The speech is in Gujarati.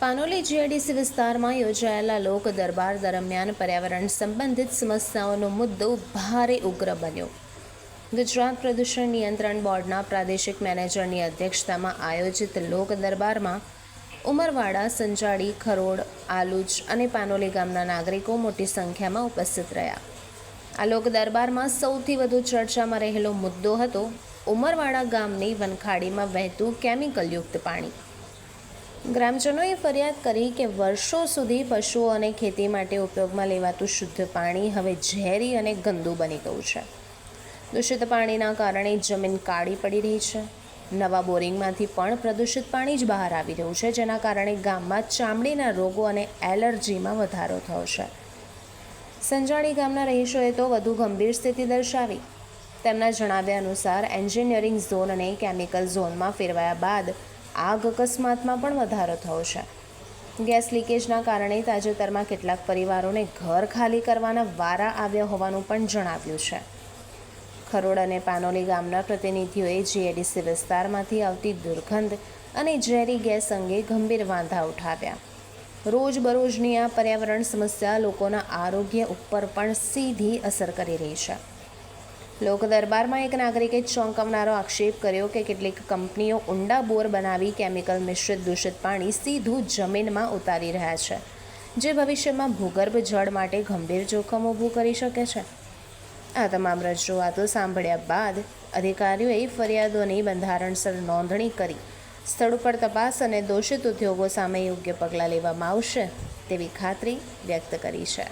પાનોલી જીઆઈડીસી વિસ્તારમાં યોજાયેલા લોક દરબાર દરમિયાન પર્યાવરણ સંબંધિત સમસ્યાઓનો મુદ્દો ભારે ઉગ્ર બન્યો. ગુજરાત પ્રદૂષણ નિયંત્રણ બોર્ડના પ્રાદેશિક મેનેજરની અધ્યક્ષતામાં આયોજિત લોક દરબારમાં ઉમરવાડા, સંજાડી, ખરોડ, આલુજ અને પાનોલી ગામના નાગરિકો મોટી સંખ્યામાં ઉપસ્થિત રહ્યા. આ લોક દરબારમાં સૌથી વધુ ચર્ચામાં રહેલો મુદ્દો હતો ઉમરવાડા ગામની વનખાડીમાં વહેતું કેમિકલયુક્ત પાણી. ગ્રામજનોએ ફરિયાદ કરી કે વર્ષો સુધી પશુઓ અને ખેતી માટે ઉપયોગમાં લેવાતું શુદ્ધ પાણી હવે ઝેરી અને ગંદુ બની ગયું છે. દૂષિત પાણીના કારણે જમીન કાળી પડી રહી છે. નવા બોરિંગમાંથી પણ પ્રદૂષિત પાણી જ બહાર આવી રહ્યું છે, જેના કારણે ગામમાં ચામડીના રોગો અને એલર્જીમાં વધારો થયો છે. સંજાડી ગામના રહીશોએ તો વધુ ગંભીર સ્થિતિ દર્શાવી. તેમના જણાવ્યા અનુસાર એન્જિનિયરિંગ ઝોન અને કેમિકલ ઝોનમાં ફેરવાયા બાદ આગ અકસ્માતમાં પણ વધારો થયો છે. ગેસ લીકેજના કારણે તાજેતરમાં કેટલાક પરિવારોને ઘર ખાલી કરવાના વારા આવ્યા હોવાનું પણ જણાવ્યું છે. ખરોડ અને પાનોલી ગામના પ્રતિનિધિઓએ જીઆઈડીસી વિસ્તારમાંથી આવતી દુર્ગંધ અને ઝેરી ગેસ અંગે ગંભીર વાંધા ઉઠાવ્યા. રોજબરોજની આ પર્યાવરણ સમસ્યા લોકોના આરોગ્ય ઉપર પણ સીધી અસર કરી રહી છે. લોક દરબારમાં એક નાગરિકે ચોંકાવનારો આક્ષેપ કર્યો કે કેટલીક કંપનીઓ ઊંડા બોર બનાવી કેમિકલ મિશ્રિત દૂષિત પાણી સીધું જમીનમાં ઉતારી રહ્યા છે, જે ભવિષ્યમાં ભૂગર્ભ જળ માટે ગંભીર જોખમ ઊભું કરી શકે છે. આ તમામ રજૂઆતો સાંભળ્યા બાદ અધિકારીઓએ ફરિયાદોની બંધારણસર નોંધણી કરી સ્થળ ઉપર તપાસ અને દોષિત ઉદ્યોગો સામે યોગ્ય પગલાં લેવામાં આવશે તેવી ખાતરી વ્યક્ત કરી છે.